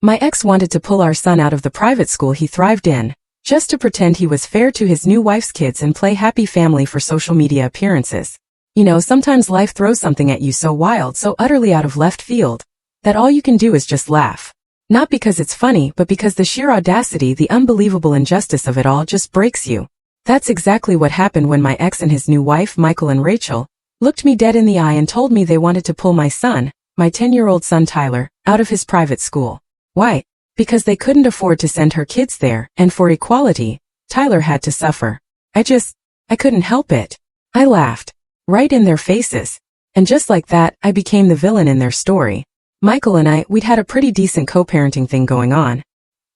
My ex wanted to pull our son out of the private school he thrived in, just to pretend he was fair to his new wife's kids and play happy family for social media appearances. You know, sometimes life throws something at you so wild, so utterly out of left field, that all you can do is just laugh. Not because it's funny, but because the sheer audacity, the unbelievable injustice of it all just breaks you. That's exactly what happened when my ex and his new wife, Michael and Rachel, looked me dead in the eye and told me they wanted to pull my son, my 10-year-old son Tyler, out of his private school. Why? Because they couldn't afford to send her kids there, and for equality, Tyler had to suffer. I couldn't help it. I laughed. Right in their faces. And just like that, I became the villain in their story. Michael and we'd had a pretty decent co-parenting thing going on.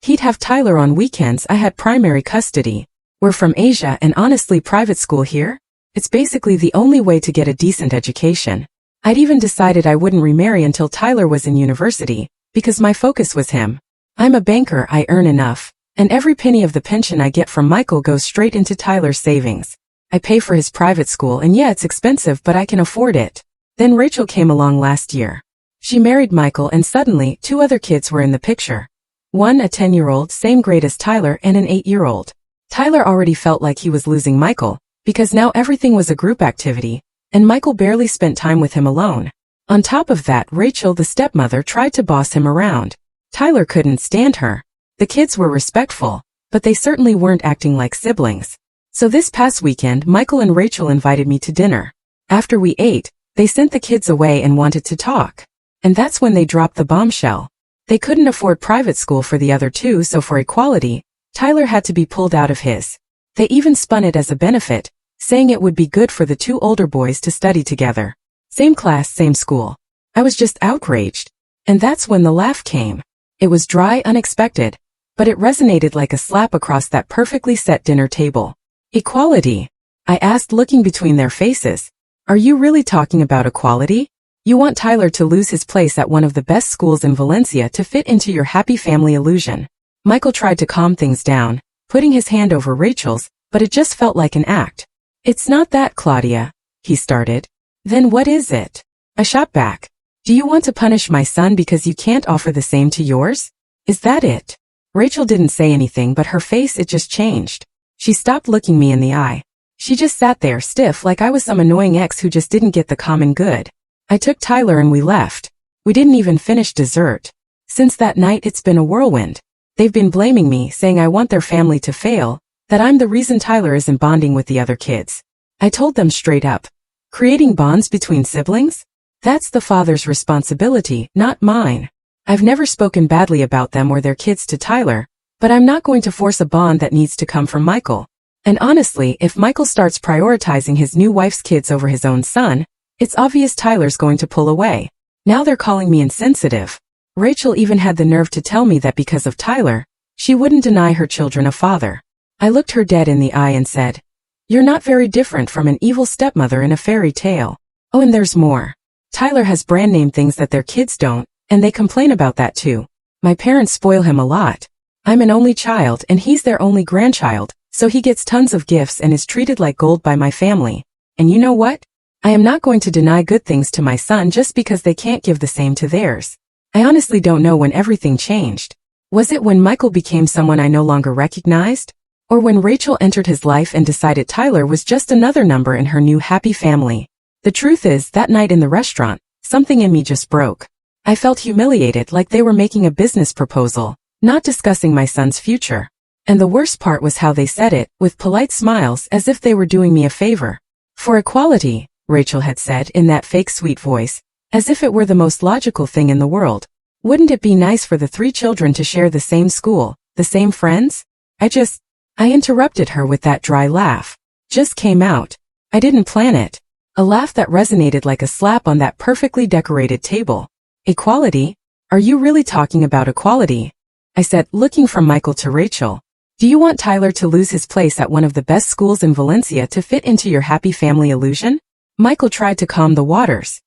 He'd have Tyler on weekends, I had primary custody. We're from Asia, and honestly, private school here? It's basically the only way to get a decent education. I'd even decided I wouldn't remarry until Tyler was in university, because my focus was him. I'm a banker, I earn enough, and every penny of the pension I get from Michael goes straight into Tyler's savings. I pay for his private school, and yeah, it's expensive, but I can afford it. Then Rachel came along last year. She married Michael, and suddenly, 2 other kids were in the picture. One, a 10-year-old, same grade as Tyler, and an 8-year-old. Tyler already felt like he was losing Michael, because now everything was a group activity, and Michael barely spent time with him alone. On top of that, Rachel, the stepmother, tried to boss him around. Tyler couldn't stand her. The kids were respectful, but they certainly weren't acting like siblings. So this past weekend, Michael and Rachel invited me to dinner. After we ate, they sent the kids away and wanted to talk. And that's when they dropped the bombshell. They couldn't afford private school for the other 2, so for equality, Tyler had to be pulled out of his. They even spun it as a benefit, saying it would be good for the 2 older boys to study together. Same class, same school. I was just outraged. And that's when the laugh came. It was dry, unexpected, but it resonated like a slap across that perfectly set dinner table. Equality? I asked, looking between their faces. Are you really talking about equality? You want Tyler to lose his place at one of the best schools in Valencia to fit into your happy family illusion? Michael tried to calm things down, putting his hand over Rachel's, but it just felt like an act. It's not that, Claudia, he started. Then what is it? I shot back. Do you want to punish my son because you can't offer the same to yours? Is that it? Rachel didn't say anything, but her face, it just changed. She stopped looking me in the eye. She just sat there stiff like I was some annoying ex who just didn't get the common good. I took Tyler and we left. We didn't even finish dessert. Since that night, it's been a whirlwind. They've been blaming me, saying I want their family to fail, that I'm the reason Tyler isn't bonding with the other kids. I told them straight up. Creating bonds between siblings? That's the father's responsibility, not mine. I've never spoken badly about them or their kids to Tyler, but I'm not going to force a bond that needs to come from Michael. And honestly, if Michael starts prioritizing his new wife's kids over his own son, it's obvious Tyler's going to pull away. Now they're calling me insensitive. Rachel even had the nerve to tell me that because of Tyler, she wouldn't deny her children a father. I looked her dead in the eye and said, "You're not very different from an evil stepmother in a fairy tale. Oh, and there's more. Tyler has brand name things that their kids don't, and they complain about that too. My parents spoil him a lot. I'm an only child and he's their only grandchild, so he gets tons of gifts and is treated like gold by my family. And you know what? I am not going to deny good things to my son just because they can't give the same to theirs." I honestly don't know when everything changed. Was it when Michael became someone I no longer recognized? Or when Rachel entered his life and decided Tyler was just another number in her new happy family? The truth is, that night in the restaurant, something in me just broke. I felt humiliated, like they were making a business proposal, not discussing my son's future. And the worst part was how they said it, with polite smiles as if they were doing me a favor. For equality, Rachel had said in that fake sweet voice, as if it were the most logical thing in the world. Wouldn't it be nice for the 3 children to share the same school, the same friends? I interrupted her with that dry laugh. Just came out. I didn't plan it. A laugh that resonated like a slap on that perfectly decorated table. Equality? Are you really talking about equality? I said, looking from Michael to Rachel. Do you want Tyler to lose his place at one of the best schools in Valencia to fit into your happy family illusion? Michael tried to calm the waters.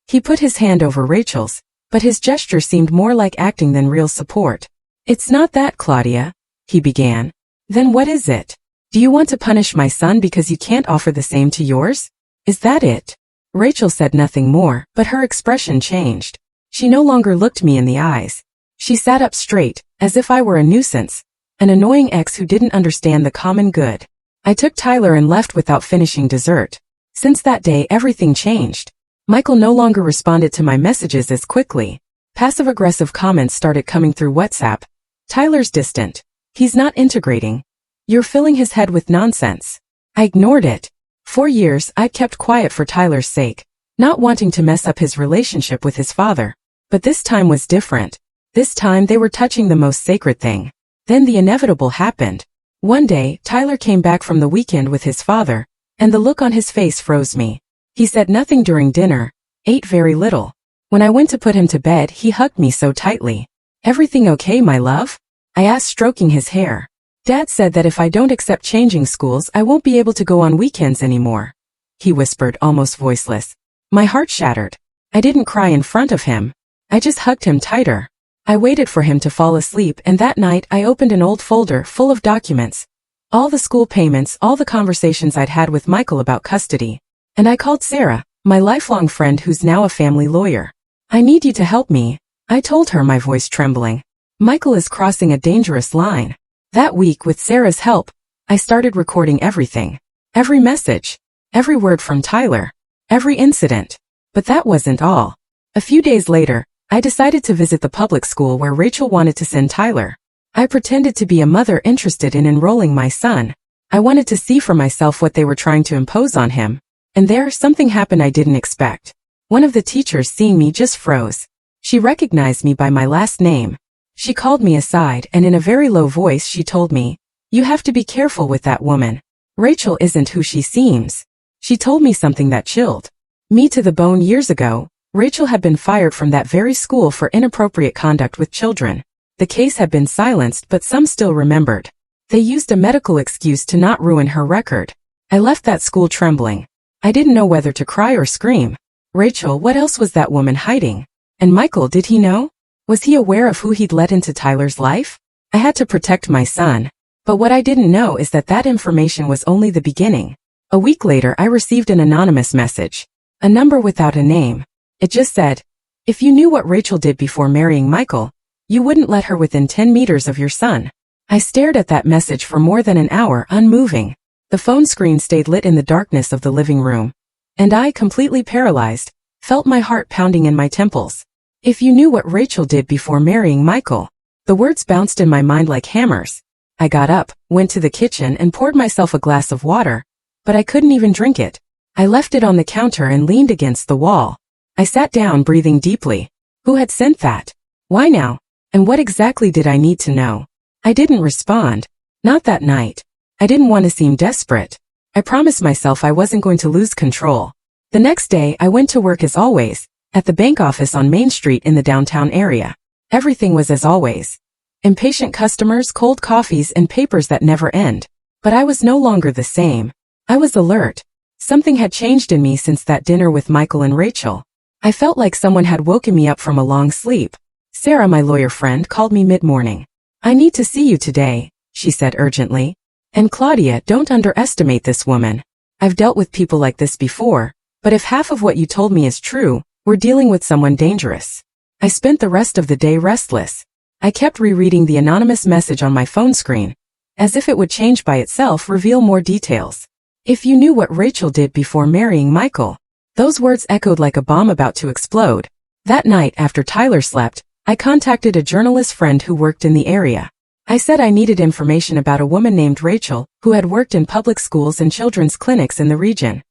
He put his hand over Rachel's, but his gesture seemed more like acting than real support. It's not that, Claudia, he began. Then what is it? Do you want to punish my son because you can't offer the same to yours? Is that it? Rachel said nothing more, but her expression changed. She no longer looked me in the eyes. She sat up straight, as if I were a nuisance, an annoying ex who didn't understand the common good. I took Tyler and left without finishing dessert. Since that day, everything changed. Michael no longer responded to my messages as quickly. Passive-aggressive comments started coming through WhatsApp. Tyler's distant. He's not integrating. You're filling his head with nonsense. I ignored it. For years, I kept quiet for Tyler's sake, not wanting to mess up his relationship with his father. But this time was different. This time they were touching the most sacred thing. Then the inevitable happened. One day, Tyler came back from the weekend with his father, and the look on his face froze me. He said nothing during dinner, ate very little. When I went to put him to bed, he hugged me so tightly. Everything okay, my love? I asked, stroking his hair. Dad said that if I don't accept changing schools, I won't be able to go on weekends anymore. He whispered, almost voiceless. My heart shattered. I didn't cry in front of him. I just hugged him tighter. I waited for him to fall asleep, and that night I opened an old folder full of documents. All the school payments, all the conversations I'd had with Michael about custody. And I called Sarah, my lifelong friend who's now a family lawyer. I need you to help me, I told her, my voice trembling. Michael is crossing a dangerous line. That week, with Sarah's help, I started recording everything. Every message. Every word from Tyler. Every incident. But that wasn't all. A few days later, I decided to visit the public school where Rachel wanted to send Tyler. I pretended to be a mother interested in enrolling my son. I wanted to see for myself what they were trying to impose on him. And there, something happened I didn't expect. One of the teachers, seeing me, just froze. She recognized me by my last name. She called me aside, and in a very low voice she told me, "You have to be careful with that woman. Rachel isn't who she seems." She told me something that chilled me to the bone. Years ago, Rachel had been fired from that very school for inappropriate conduct with children. The case had been silenced, but some still remembered. They used a medical excuse to not ruin her record. I left that school trembling. I didn't know whether to cry or scream. Rachel, what else was that woman hiding? And Michael, did he know? Was he aware of who he'd let into Tyler's life? I had to protect my son. But what I didn't know is that that information was only the beginning. A week later, I received an anonymous message. A number without a name. It just said, "If you knew what Rachel did before marrying Michael, you wouldn't let her within 10 meters of your son." I stared at that message for more than an hour, unmoving. The phone screen stayed lit in the darkness of the living room. And I, completely paralyzed, felt my heart pounding in my temples. If you knew what Rachel did before marrying Michael. The words bounced in my mind like hammers. I got up, went to the kitchen, and poured myself a glass of water. But I couldn't even drink it. I left it on the counter and leaned against the wall. I sat down, breathing deeply. Who had sent that? Why now? And what exactly did I need to know? I didn't respond. Not that night. I didn't want to seem desperate. I promised myself I wasn't going to lose control. The next day, I went to work as always, at the bank office on Main Street in the downtown area. Everything was as always. Impatient customers, cold coffees, and papers that never end. But I was no longer the same. I was alert. Something had changed in me since that dinner with Michael and Rachel. I felt like someone had woken me up from a long sleep. Sarah, my lawyer friend, called me mid-morning. "I need to see you today," she said urgently. "And Claudia, don't underestimate this woman. I've dealt with people like this before, but if half of what you told me is true, we're dealing with someone dangerous." I spent the rest of the day restless. I kept rereading the anonymous message on my phone screen, as if it would change by itself, reveal more details. If you knew what Rachel did before marrying Michael. Those words echoed like a bomb about to explode. That night, after Tyler slept, I contacted a journalist friend who worked in the area. I said I needed information about a woman named Rachel, who had worked in public schools and children's clinics in the region.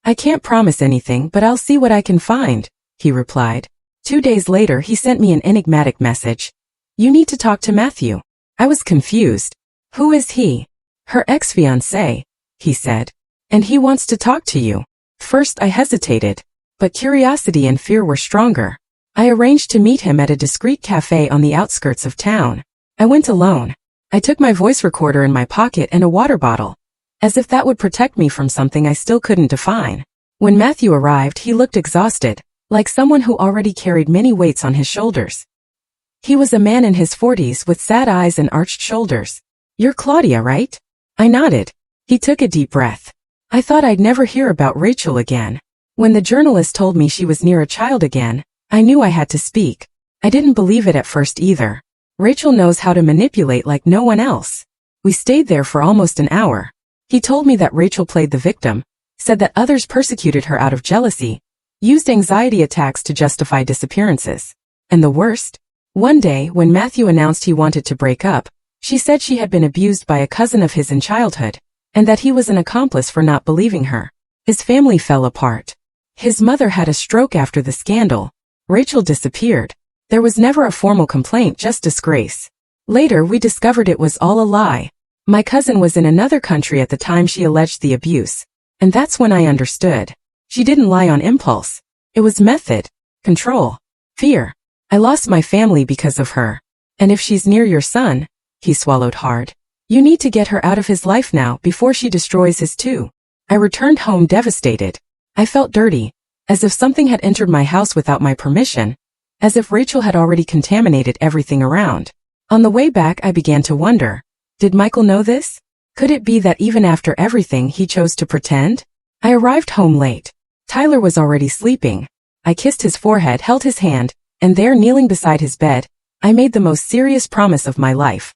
"I can't promise anything, but I'll see what I can find," he replied. 2 days later, he sent me an enigmatic message. "You need to talk to Matthew." I was confused. "Who is he?" "Her ex-fiancé," he said. "And he wants to talk to you." First I hesitated, but curiosity and fear were stronger. I arranged to meet him at a discreet cafe on the outskirts of town. I went alone. I took my voice recorder in my pocket and a water bottle, as if that would protect me from something I still couldn't define. When Matthew arrived, he looked exhausted, like someone who already carried many weights on his shoulders. He was a man in his 40s with sad eyes and arched shoulders. "You're Claudia, right?" I nodded. He took a deep breath. I thought I'd never hear about Rachel again. When the journalist told me she was near a child again, I knew I had to speak. I didn't believe it at first either. Rachel knows how to manipulate like no one else. We stayed there for almost an hour. He told me that Rachel played the victim, said that others persecuted her out of jealousy, used anxiety attacks to justify disappearances. And the worst? One day, when Matthew announced he wanted to break up, she said she had been abused by a cousin of his in childhood, and that he was an accomplice for not believing her. His family fell apart. His mother had a stroke after the scandal. Rachel disappeared. There was never a formal complaint, just disgrace. Later, we discovered it was all a lie. My cousin was in another country at the time she alleged the abuse. And that's when I understood. She didn't lie on impulse. It was method, control, fear. I lost my family because of her. And if she's near your son, he swallowed hard, you need to get her out of his life now before she destroys his too. I returned home devastated. I felt dirty, as if something had entered my house without my permission, as if Rachel had already contaminated everything around. On the way back, I began to wonder, did Michael know this? Could it be that even after everything he chose to pretend? I arrived home late. Tyler was already sleeping. I kissed his forehead, held his hand, and there, kneeling beside his bed, I made the most serious promise of my life.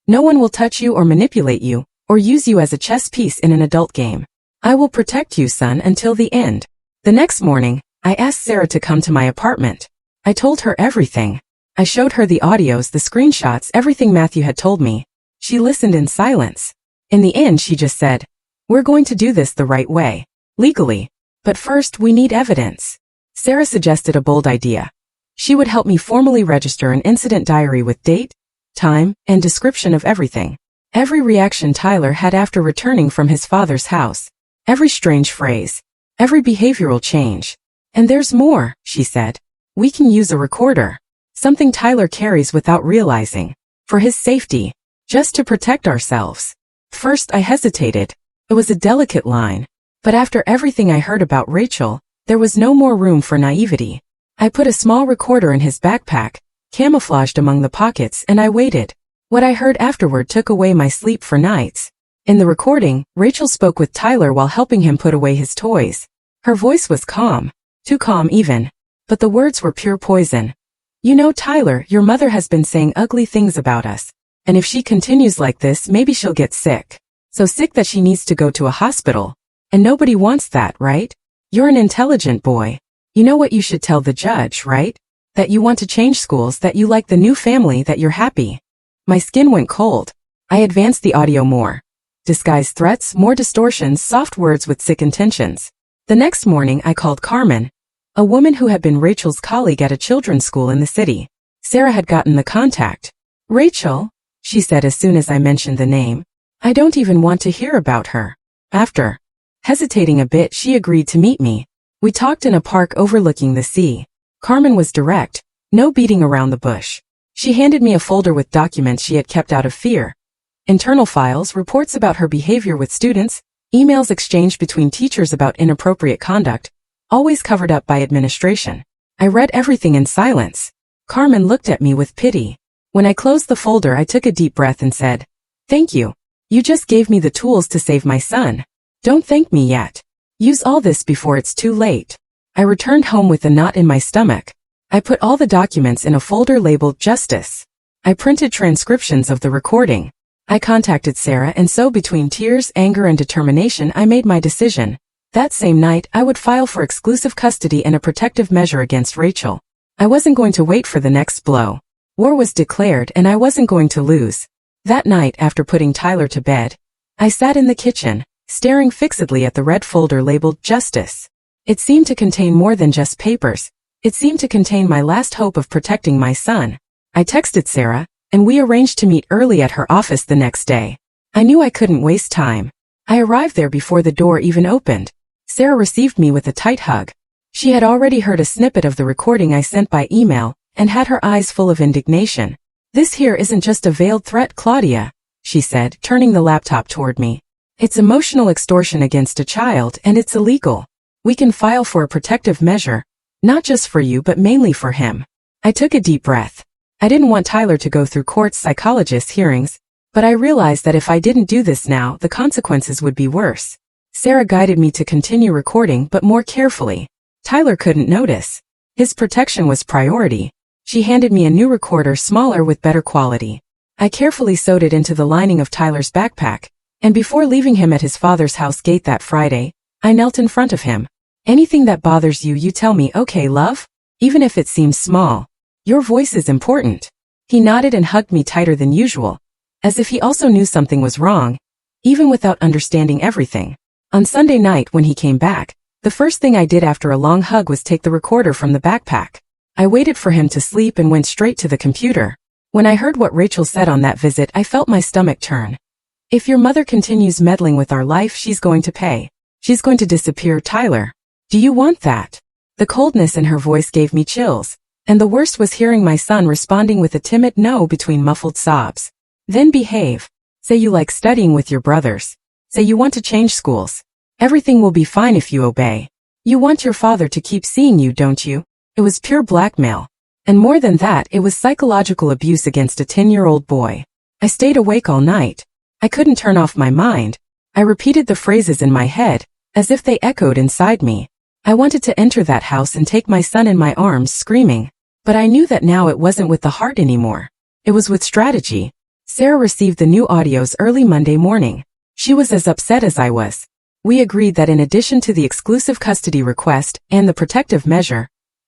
No one will touch you or manipulate you, or use you as a chess piece in an adult game. I will protect you, son, until the end. The next morning, I asked Sarah to come to my apartment. I told her everything. I showed her the audios, the screenshots, everything Matthew had told me. She listened in silence. In the end, she just said, "We're going to do this the right way, legally. But first, we need evidence." Sarah suggested a bold idea. She would help me formally register an incident diary with date, time, and description of everything. Every reaction Tyler had after returning from his father's house. Every strange phrase. Every behavioral change. "And there's more," she said. "We can use a recorder. Something Tyler carries without realizing. For his safety. Just to protect ourselves." First, I hesitated. It was a delicate line. But after everything I heard about Rachel, there was no more room for naivety. I put a small recorder in his backpack, camouflaged among the pockets, and I waited. What I heard afterward took away my sleep for nights. In the recording, Rachel spoke with Tyler while helping him put away his toys. Her voice was calm. Too calm even. But the words were pure poison. "You know, Tyler, your mother has been saying ugly things about us. And if she continues like this, maybe she'll get sick. So sick that she needs to go to a hospital. And nobody wants that, right? You're an intelligent boy. You know what you should tell the judge, right? That you want to change schools, that you like the new family, that you're happy." My skin went cold. I advanced the audio more. Disguised threats, more distortions, soft words with sick intentions. The next morning, I called Carmen, a woman who had been Rachel's colleague at a children's school in the city. Sarah had gotten the contact. "Rachel," she said as soon as I mentioned the name. "I don't even want to hear about her." After hesitating a bit, she agreed to meet me. We talked in a park overlooking the sea. Carmen was direct, no beating around the bush. She handed me a folder with documents she had kept out of fear. Internal files, reports about her behavior with students, emails exchanged between teachers about inappropriate conduct, always covered up by administration. I read everything in silence. Carmen looked at me with pity. When I closed the folder, I took a deep breath and said, "Thank you. You just gave me the tools to save my son. Don't thank me yet. Use all this before it's too late." I returned home with a knot in my stomach. I put all the documents in a folder labeled Justice. I printed transcriptions of the recording. I contacted Sarah, and so between tears, anger, and determination, I made my decision. That same night, I would file for exclusive custody and a protective measure against Rachel. I wasn't going to wait for the next blow. War was declared, and I wasn't going to lose. That night, after putting Tyler to bed, I sat in the kitchen, staring fixedly at the red folder labeled Justice. It seemed to contain more than just papers. It seemed to contain my last hope of protecting my son. I texted Sarah, and we arranged to meet early at her office the next day. I knew I couldn't waste time. I arrived there before the door even opened. Sarah received me with a tight hug. She had already heard a snippet of the recording I sent by email, and had her eyes full of indignation. "This here isn't just a veiled threat, Claudia," she said, turning the laptop toward me. "It's emotional extortion against a child, and it's illegal. We can file for a protective measure, not just for you but mainly for him." I took a deep breath. I didn't want Tyler to go through court psychologist hearings, but I realized that if I didn't do this now, the consequences would be worse. Sarah guided me to continue recording, but more carefully. Tyler couldn't notice. His protection was priority. She handed me a new recorder, smaller with better quality. I carefully sewed it into the lining of Tyler's backpack, and before leaving him at his father's house gate that Friday, I knelt in front of him. Anything that bothers you, you tell me, okay, love? Even if it seems small. Your voice is important. He nodded and hugged me tighter than usual, as if he also knew something was wrong, even without understanding everything. On Sunday night when he came back, the first thing I did after a long hug was take the recorder from the backpack. I waited for him to sleep and went straight to the computer. When I heard what Rachel said on that visit, I felt my stomach turn. If your mother continues meddling with our life, she's going to pay. She's going to disappear, Tyler. Do you want that? The coldness in her voice gave me chills, and the worst was hearing my son responding with a timid no between muffled sobs. Then behave. Say you like studying with your brothers. Say you want to change schools. Everything will be fine if you obey. You want your father to keep seeing you, don't you? It was pure blackmail. And more than that, it was psychological abuse against a 10-year-old boy. I stayed awake all night. I couldn't turn off my mind. I repeated the phrases in my head, as if they echoed inside me. I wanted to enter that house and take my son in my arms, screaming. But I knew that now it wasn't with the heart anymore. It was with strategy. Sarah received the new audios early Monday morning. She was as upset as I was. We agreed that in addition to the exclusive custody request and the protective measure,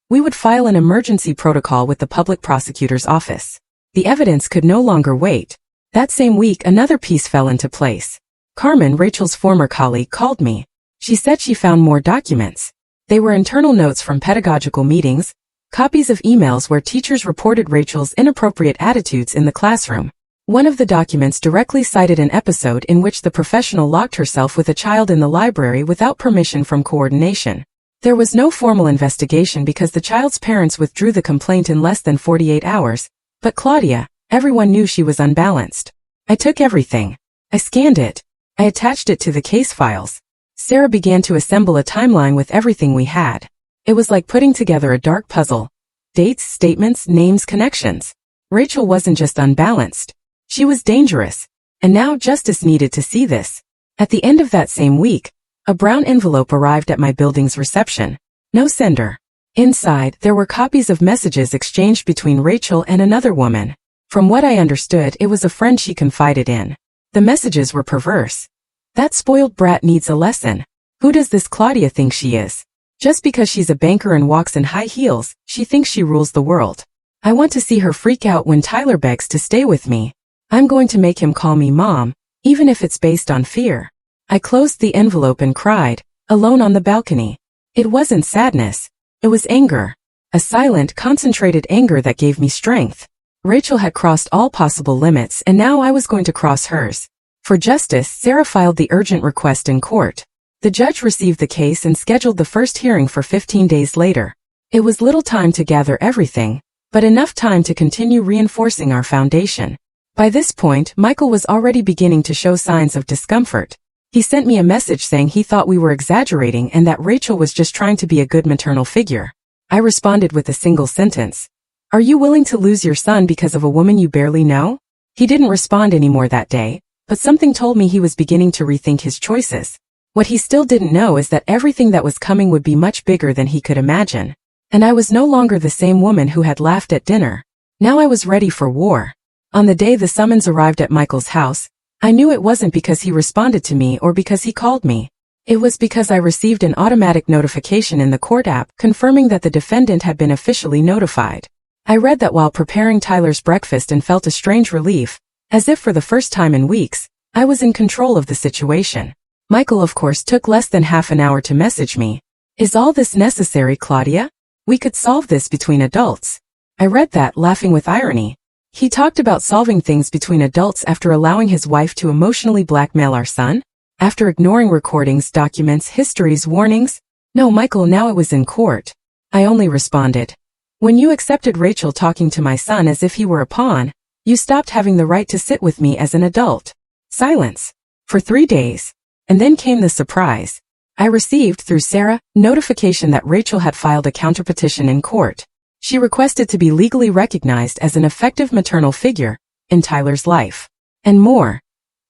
we would file an emergency protocol with the public prosecutor's office. The evidence could no longer wait. That same week, another piece fell into place. Carmen, Rachel's former colleague, called me. She said she found more documents. They were internal notes from pedagogical meetings, copies of emails where teachers reported Rachel's inappropriate attitudes in the classroom. One of the documents directly cited an episode in which the professional locked herself with a child in the library without permission from coordination. There was no formal investigation because the child's parents withdrew the complaint in less than 48 hours, but Claudia, everyone knew she was unbalanced. I took everything. I scanned it. I attached it to the case files. Sarah began to assemble a timeline with everything we had. It was like putting together a dark puzzle. Dates, statements, names, connections. Rachel wasn't just unbalanced. She was dangerous. And now justice needed to see this. At the end of that same week, a brown envelope arrived at my building's reception. No sender. Inside, there were copies of messages exchanged between Rachel and another woman. From what I understood, it was a friend she confided in. The messages were perverse. That spoiled brat needs a lesson. Who does this Claudia think she is? Just because she's a banker and walks in high heels, she thinks she rules the world. I want to see her freak out when Tyler begs to stay with me. I'm going to make him call me Mom, even if it's based on fear. I closed the envelope and cried, alone on the balcony. It wasn't sadness. It was anger. A silent, concentrated anger that gave me strength. Rachel had crossed all possible limits and now I was going to cross hers. For justice, Sarah filed the urgent request in court. The judge received the case and scheduled the first hearing for 15 days later. It was little time to gather everything, but enough time to continue reinforcing our foundation. By this point, Michael was already beginning to show signs of discomfort. He sent me a message saying he thought we were exaggerating and that Rachel was just trying to be a good maternal figure. I responded with a single sentence. Are you willing to lose your son because of a woman you barely know? He didn't respond anymore that day, but something told me he was beginning to rethink his choices. What he still didn't know is that everything that was coming would be much bigger than he could imagine. And I was no longer the same woman who had laughed at dinner. Now I was ready for war. On the day the summons arrived at Michael's house, I knew it wasn't because he responded to me or because he called me. It was because I received an automatic notification in the court app confirming that the defendant had been officially notified. I read that while preparing Tyler's breakfast and felt a strange relief, as if for the first time in weeks, I was in control of the situation. Michael, of course, took less than half an hour to message me. Is all this necessary, Claudia? We could solve this between adults. I read that, laughing with irony. He talked about solving things between adults after allowing his wife to emotionally blackmail our son? After ignoring recordings, documents, histories, warnings? No, Michael, now it was in court. I only responded. When you accepted Rachel talking to my son as if he were a pawn, you stopped having the right to sit with me as an adult. Silence. For 3 days. And then came the surprise. I received, through Sarah, notification that Rachel had filed a counterpetition in court. She requested to be legally recognized as an effective maternal figure in Tyler's life. And more.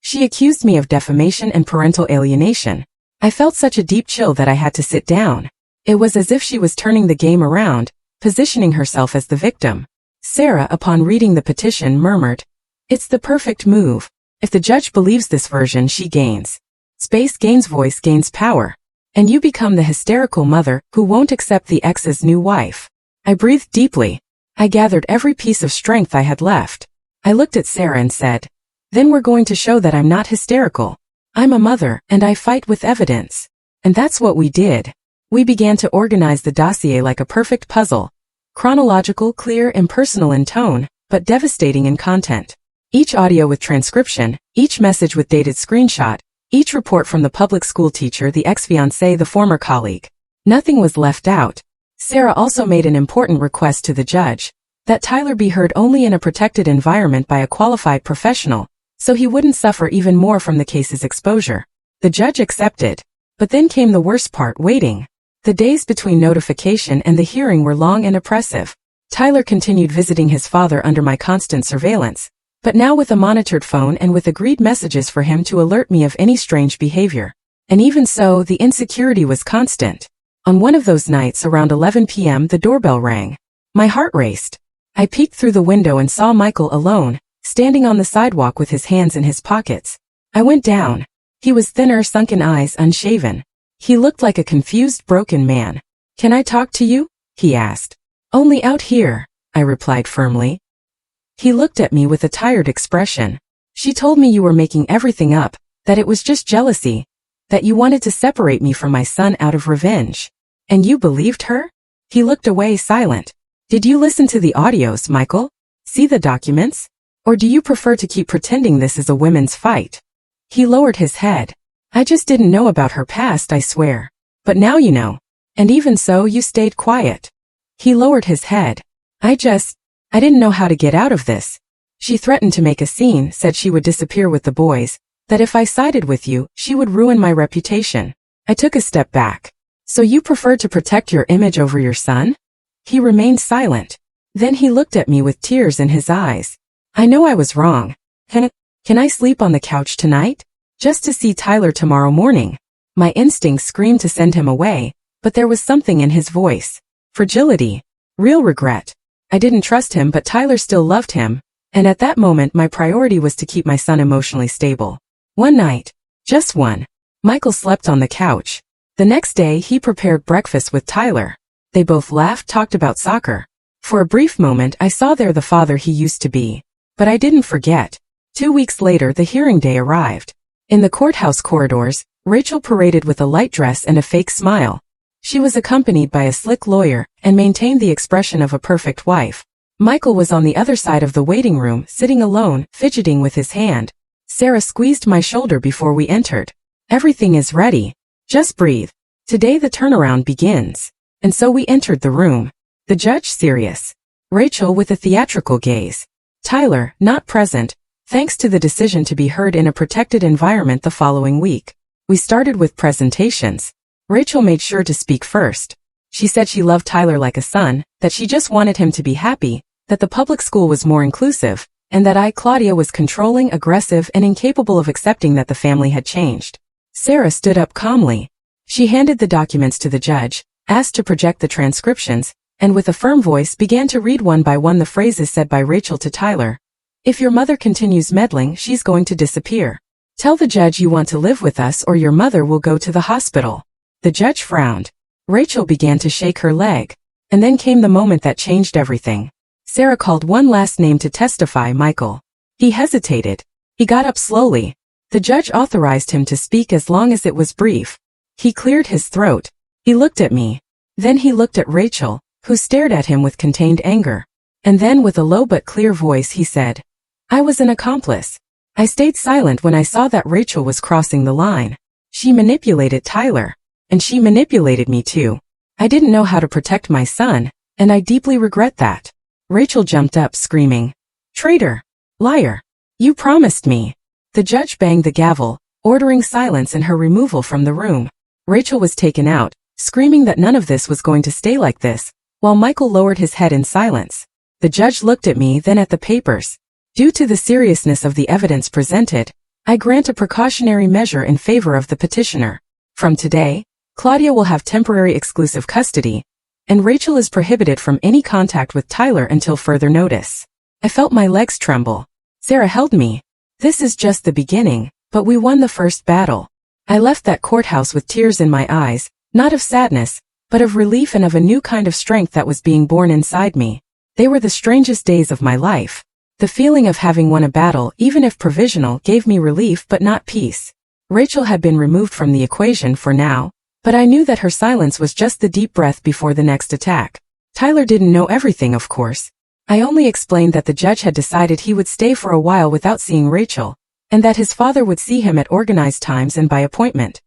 She accused me of defamation and parental alienation. I felt such a deep chill that I had to sit down. It was as if she was turning the game around, positioning herself as the victim. Sarah, upon reading the petition, murmured, "It's the perfect move. If the judge believes this version, she gains space, gains voice, gains power. And you become the hysterical mother who won't accept the ex's new wife." I breathed deeply. I gathered every piece of strength I had left. I looked at Sarah and said, "Then we're going to show that I'm not hysterical. I'm a mother, and I fight with evidence." And that's what we did. We began to organize the dossier like a perfect puzzle. Chronological, clear, impersonal in tone, but devastating in content. Each audio with transcription, each message with dated screenshot, each report from the public school teacher, the ex-fiancé, the former colleague. Nothing was left out. Sarah also made an important request to the judge, that Tyler be heard only in a protected environment by a qualified professional, so he wouldn't suffer even more from the case's exposure. The judge accepted. But then came the worst part, waiting. The days between notification and the hearing were long and oppressive. Tyler continued visiting his father under my constant surveillance, but now with a monitored phone and with agreed messages for him to alert me of any strange behavior. And even so, the insecurity was constant. On one of those nights around 11 p.m. the doorbell rang. My heart raced. I peeked through the window and saw Michael alone, standing on the sidewalk with his hands in his pockets. I went down. He was thinner, sunken eyes, unshaven. He looked like a confused, broken man. "Can I talk to you?" he asked. "Only out here," I replied firmly. He looked at me with a tired expression. "She told me you were making everything up, that it was just jealousy, that you wanted to separate me from my son out of revenge. And you believed her?" He looked away, silent. "Did you listen to the audios, Michael? See the documents? Or do you prefer to keep pretending this is a women's fight?" He lowered his head. "I just didn't know about her past, I swear. But now you know. And even so, you stayed quiet." He lowered his head. I didn't know how to get out of this. She threatened to make a scene, said she would disappear with the boys, that if I sided with you, she would ruin my reputation." I took a step back. "So you prefer to protect your image over your son?" He remained silent. Then he looked at me with tears in his eyes. "I know I was wrong. Can I sleep on the couch tonight? Just to see Tyler tomorrow morning?" My instincts screamed to send him away, but there was something in his voice. Fragility. Real regret. I didn't trust him, but Tyler still loved him, and at that moment my priority was to keep my son emotionally stable. One night, just one, Michael slept on the couch. The next day he prepared breakfast with Tyler. They both laughed, talked about soccer. For a brief moment I saw there the father he used to be. But I didn't forget. 2 weeks later the hearing day arrived. In the courthouse corridors, Rachel paraded with a light dress and a fake smile. She was accompanied by a slick lawyer and maintained the expression of a perfect wife. Michael was on the other side of the waiting room, sitting alone, fidgeting with his hand. Sarah squeezed my shoulder before we entered. "Everything is ready. Just breathe. Today the turnaround begins." And so we entered the room. The judge serious. Rachel with a theatrical gaze. Tyler, not present, thanks to the decision to be heard in a protected environment the following week. We started with presentations. Rachel made sure to speak first. She said she loved Tyler like a son, that she just wanted him to be happy, that the public school was more inclusive, and that I, Claudia, was controlling, aggressive, and incapable of accepting that the family had changed. Sarah stood up calmly. She handed the documents to the judge, asked to project the transcriptions, and with a firm voice began to read one by one the phrases said by Rachel to Tyler. "If your mother continues meddling, she's going to disappear. Tell the judge you want to live with us or your mother will go to the hospital." The judge frowned. Rachel began to shake her leg. And then came the moment that changed everything. Sarah called one last name to testify, Michael. He hesitated. He got up slowly. The judge authorized him to speak as long as it was brief. He cleared his throat. He looked at me. Then he looked at Rachel, who stared at him with contained anger. And then with a low but clear voice he said, "I was an accomplice. I stayed silent when I saw that Rachel was crossing the line. She manipulated Tyler. And she manipulated me too. I didn't know how to protect my son, and I deeply regret that." Rachel jumped up screaming, "Traitor! Liar! You promised me." The judge banged the gavel, ordering silence and her removal from the room. Rachel was taken out, screaming that none of this was going to stay like this, while Michael lowered his head in silence. The judge looked at me, then at the papers. "Due to the seriousness of the evidence presented, I grant a precautionary measure in favor of the petitioner. From today, Claudia will have temporary exclusive custody, and Rachel is prohibited from any contact with Tyler until further notice. I felt my legs tremble. Sarah held me. This is just the beginning, but we won the first battle. I left that courthouse with tears in my eyes, not of sadness, but of relief and of a new kind of strength that was being born inside me. They were the strangest days of my life. The feeling of having won a battle, even if provisional, gave me relief but not peace. Rachel had been removed from the equation for now, but I knew that her silence was just the deep breath before the next attack. Tyler didn't know everything, of course. I only explained that the judge had decided he would stay for a while without seeing Rachel, and that his father would see him at organized times and by appointment.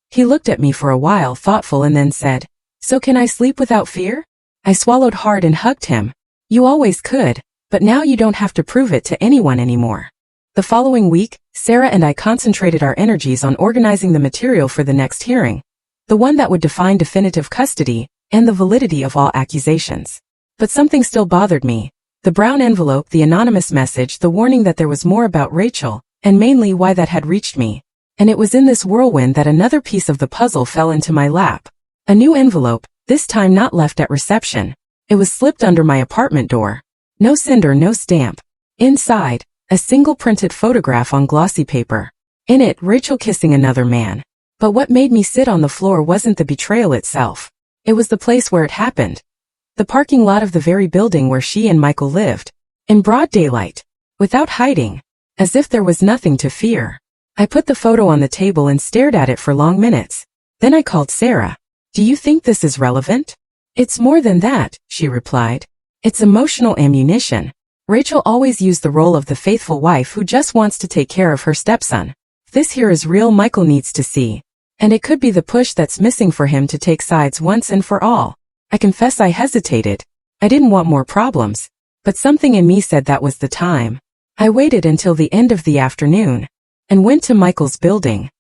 He looked at me for a while, thoughtful, and then said, "So can I sleep without fear?" I swallowed hard and hugged him. "You always could, but now you don't have to prove it to anyone anymore." The following week, Sarah and I concentrated our energies on organizing the material for the next hearing, the one that would define definitive custody and the validity of all accusations. But something still bothered me. The brown envelope, the anonymous message, the warning that there was more about Rachel, and mainly why that had reached me. And it was in this whirlwind that another piece of the puzzle fell into my lap. A new envelope, this time not left at reception. It was slipped under my apartment door. No sender, no stamp. Inside, a single printed photograph on glossy paper. In it, Rachel kissing another man. But what made me sit on the floor wasn't the betrayal itself. It was the place where it happened. The parking lot of the very building where she and Michael lived. In broad daylight. Without hiding. As if there was nothing to fear. I put the photo on the table and stared at it for long minutes. Then I called Sarah. "Do you think this is relevant?" "It's more than that," she replied. "It's emotional ammunition." Rachel always used the role of the faithful wife who just wants to take care of her stepson. If this here is real, Michael needs to see. And it could be the push that's missing for him to take sides once and for all. I confess I hesitated. I didn't want more problems. But something in me said that was the time. I waited until the end of the afternoon and went to Michael's building.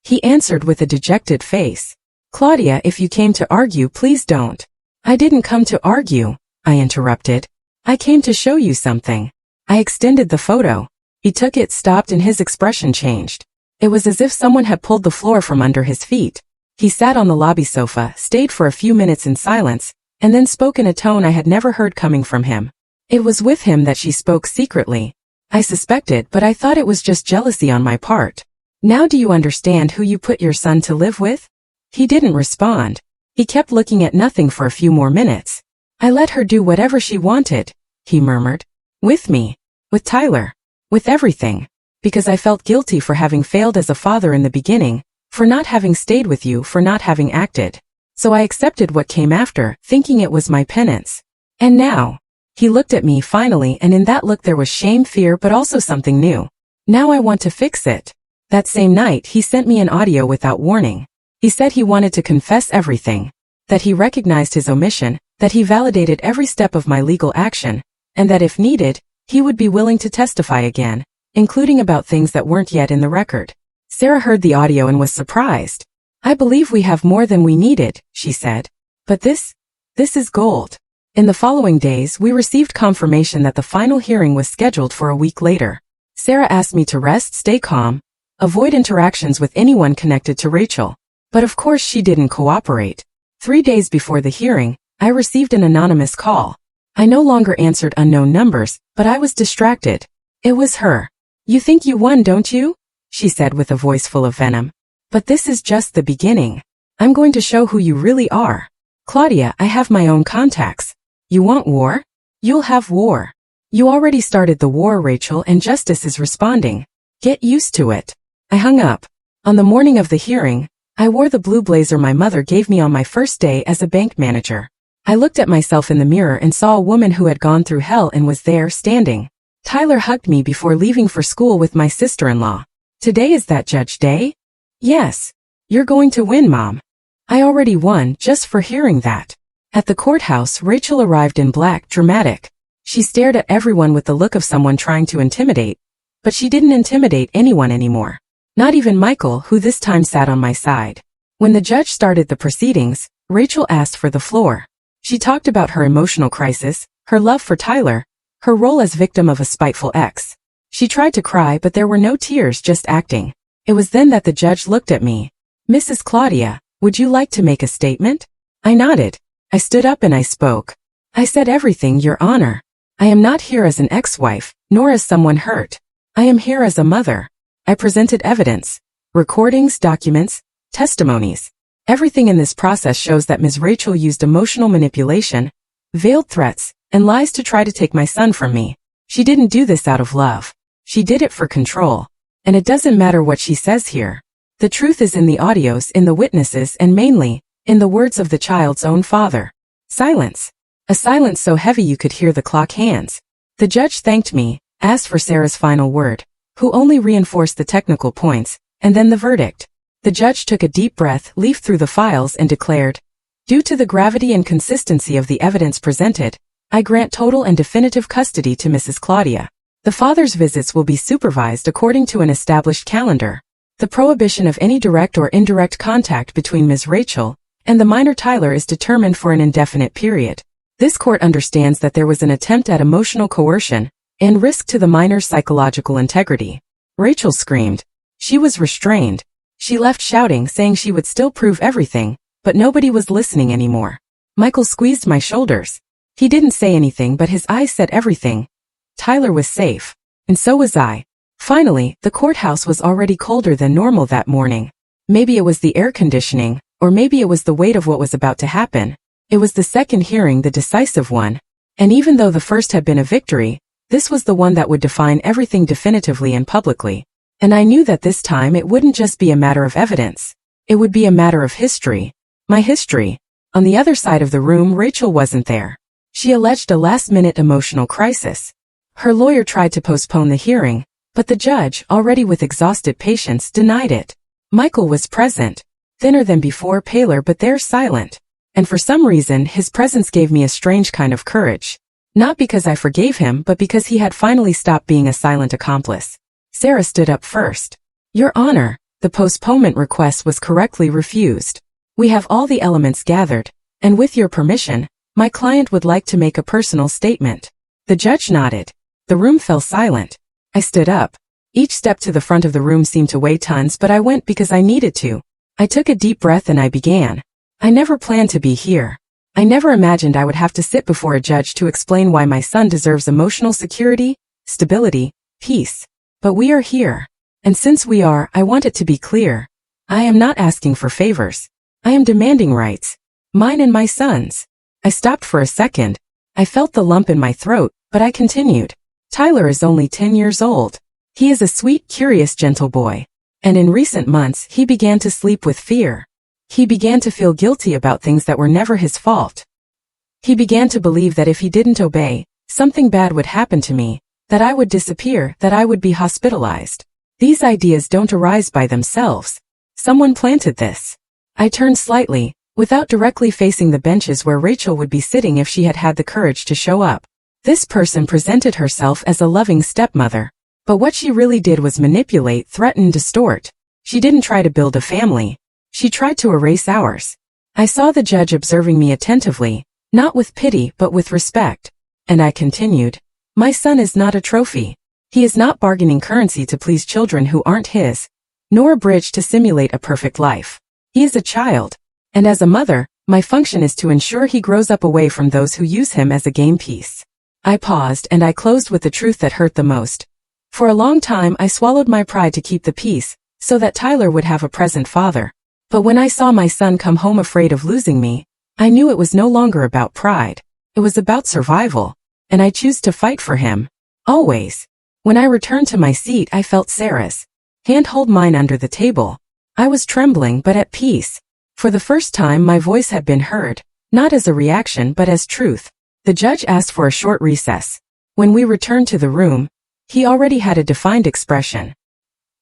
He answered with a dejected face. "Claudia, if you came to argue, please don't." "I didn't come to argue," I interrupted. "I came to show you something." I extended the photo. He took it, stopped, and his expression changed. It was as if someone had pulled the floor from under his feet. He sat on the lobby sofa, stayed for a few minutes in silence, and then spoke in a tone I had never heard coming from him. It was with him that she spoke secretly. I suspected, but I thought it was just jealousy on my part. "Now do you understand who you put your son to live with?" He didn't respond. He kept looking at nothing for a few more minutes. "I let her do whatever she wanted," he murmured. "With me. With Tyler. With everything. Because I felt guilty for having failed as a father in the beginning, for not having stayed with you, for not having acted. So I accepted what came after, thinking it was my penance. And now." He looked at me finally, and in that look there was shame, fear, but also something new. "Now I want to fix it." That same night, he sent me an audio without warning. He said he wanted to confess everything. That he recognized his omission, that he validated every step of my legal action, and that if needed, he would be willing to testify again, including about things that weren't yet in the record. Sarah heard the audio and was surprised. "I believe we have more than we needed," she said. "But this is gold." In the following days, we received confirmation that the final hearing was scheduled for a week later. Sarah asked me to rest, stay calm, avoid interactions with anyone connected to Rachel. But of course she didn't cooperate. 3 days before the hearing, I received an anonymous call. I no longer answered unknown numbers, but I was distracted. It was her. "You think you won, don't you?" she said with a voice full of venom. "But this is just the beginning. I'm going to show who you really are. Claudia, I have my own contacts. You want war? You'll have war. You already started the war, Rachel, and justice is responding. Get used to it." I hung up. On the morning of the hearing, I wore the blue blazer my mother gave me on my first day as a bank manager. I looked at myself in the mirror and saw a woman who had gone through hell and was there, standing. Tyler hugged me before leaving for school with my sister-in-law. "Today is that judge day?" "Yes. You're going to win, Mom." I already won just for hearing that. At the courthouse, Rachel arrived in black, dramatic. She stared at everyone with the look of someone trying to intimidate. But she didn't intimidate anyone anymore. Not even Michael, who this time sat on my side. When the judge started the proceedings, Rachel asked for the floor. She talked about her emotional crisis, her love for Tyler, her role as victim of a spiteful ex. She tried to cry, but there were no tears, just acting. It was then that the judge looked at me. "Mrs. Claudia, would you like to make a statement?" I nodded. I stood up and I spoke. I said everything, Your Honor. I am not here as an ex-wife, nor as someone hurt. I am here as a mother. I presented evidence, recordings, documents, testimonies. Everything in this process shows that Ms. Rachel used emotional manipulation, veiled threats, and lies to try to take my son from me. She didn't do this out of love. She did it for control. And it doesn't matter what she says here. The truth is in the audios, in the witnesses, and mainly, in the words of the child's own father. Silence. A silence so heavy you could hear the clock hands. The judge thanked me, asked for Sarah's final word, who only reinforced the technical points, and then the verdict. The judge took a deep breath, leafed through the files, and declared, "Due to the gravity and consistency of the evidence presented, I grant total and definitive custody to Mrs. Claudia. The father's visits will be supervised according to an established calendar. The prohibition of any direct or indirect contact between Ms. Rachel and the minor Tyler is determined for an indefinite period. This court understands that there was an attempt at emotional coercion and risk to the minor's psychological integrity." Rachel screamed. She was restrained. She left shouting, saying she would still prove everything, but nobody was listening anymore. Michael squeezed my shoulders. He didn't say anything, but his eyes said everything. Tyler was safe. And so was I. Finally, the courthouse was already colder than normal that morning. Maybe it was the air conditioning, or maybe it was the weight of what was about to happen. It was the second hearing, the decisive one. And even though the first had been a victory, this was the one that would define everything definitively and publicly. And I knew that this time it wouldn't just be a matter of evidence. It would be a matter of history. My history. On the other side of the room, Rachel wasn't there. She alleged a last-minute emotional crisis. Her lawyer tried to postpone the hearing, but the judge, already with exhausted patience, denied it. Michael was present. Thinner than before, paler, but there, silent. And for some reason, his presence gave me a strange kind of courage. Not because I forgave him, but because he had finally stopped being a silent accomplice. Sarah stood up first. "Your Honor, the postponement request was correctly refused. We have all the elements gathered, and with your permission, my client would like to make a personal statement." The judge nodded. The room fell silent. I stood up. Each step to the front of the room seemed to weigh tons, but I went because I needed to. I took a deep breath and I began. I never planned to be here. I never imagined I would have to sit before a judge to explain why my son deserves emotional security, stability, peace. But we are here. And since we are, I want it to be clear. I am not asking for favors. I am demanding rights. Mine and my son's. I stopped for a second. I felt the lump in my throat, but I continued. Tyler is only 10 years old. He is a sweet, curious, gentle boy. And in recent months, he began to sleep with fear. He began to feel guilty about things that were never his fault. He began to believe that if he didn't obey, something bad would happen to me, that I would disappear, that I would be hospitalized. These ideas don't arise by themselves. Someone planted this. I turned slightly, without directly facing the benches where Rachel would be sitting if she had had the courage to show up. This person presented herself as a loving stepmother. But what she really did was manipulate, threaten, distort. She didn't try to build a family. She tried to erase ours. I saw the judge observing me attentively, not with pity but with respect. And I continued. My son is not a trophy. He is not bargaining currency to please children who aren't his, nor a bridge to simulate a perfect life. He is a child. And as a mother, my function is to ensure he grows up away from those who use him as a game piece. I paused and I closed with the truth that hurt the most. For a long time I swallowed my pride to keep the peace, so that Tyler would have a present father. But when I saw my son come home afraid of losing me, I knew it was no longer about pride. It was about survival. And I chose to fight for him. Always. When I returned to my seat, I felt Sarah's hand hold mine under the table. I was trembling but at peace. For the first time my voice had been heard, not as a reaction but as truth. The judge asked for a short recess. When we returned to the room, he already had a defined expression.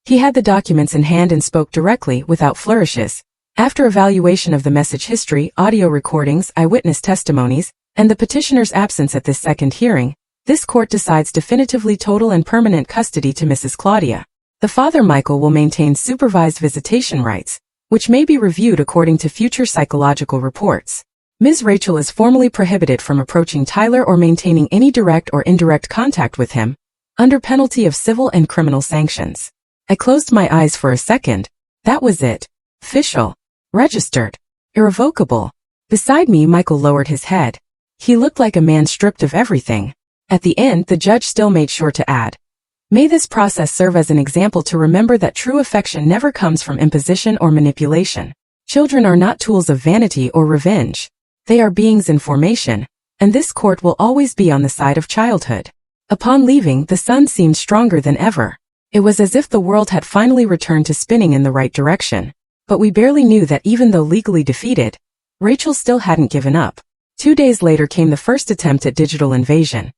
He had the documents in hand and spoke directly, without flourishes. After evaluation of the message history, audio recordings, eyewitness testimonies, and the petitioner's absence at this second hearing, this court decides definitively total and permanent custody to Mrs. Claudia. The father Michael will maintain supervised visitation rights, which may be reviewed according to future psychological reports. Ms. Rachel is formally prohibited from approaching Tyler or maintaining any direct or indirect contact with him, under penalty of civil and criminal sanctions. I closed my eyes for a second. That was it. Official. Registered. Irrevocable. Beside me, Michael lowered his head. He looked like a man stripped of everything. At the end, the judge still made sure to add, "May this process serve as an example to remember that true affection never comes from imposition or manipulation. Children are not tools of vanity or revenge. They are beings in formation, and this court will always be on the side of childhood." Upon leaving, the sun seemed stronger than ever. It was as if the world had finally returned to spinning in the right direction. But we barely knew that even though legally defeated, Rachel still hadn't given up. 2 days later came the first attempt at digital invasion.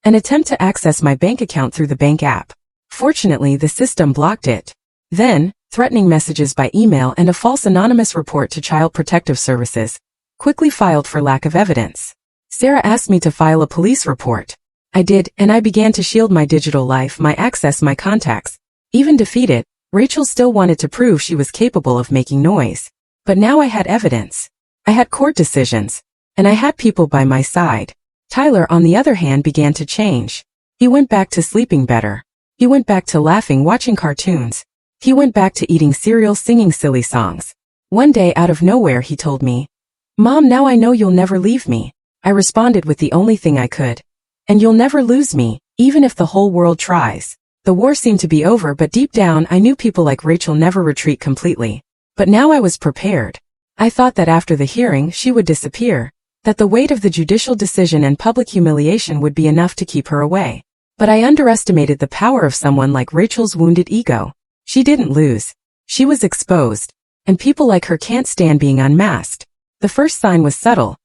An attempt to access my bank account through the bank app. Fortunately, the system blocked it. Then, threatening messages by email and a false anonymous report to Child Protective Services, quickly filed for lack of evidence. Sarah asked me to file a police report. I did, and I began to shield my digital life, my access, my contacts. Even defeated, Rachel still wanted to prove she was capable of making noise. But now I had evidence. I had court decisions. And I had people by my side. Tyler, on the other hand, began to change. He went back to sleeping better. He went back to laughing, watching cartoons. He went back to eating cereal, singing silly songs. One day, out of nowhere, he told me, "Mom, now I know you'll never leave me." I responded with the only thing I could. "And you'll never lose me, even if the whole world tries." The war seemed to be over, but deep down I knew people like Rachel never retreat completely. But now I was prepared. I thought that after the hearing she would disappear, that the weight of the judicial decision and public humiliation would be enough to keep her away. But I underestimated the power of someone like Rachel's wounded ego. She didn't lose. She was exposed. And people like her can't stand being unmasked. The first sign was subtle.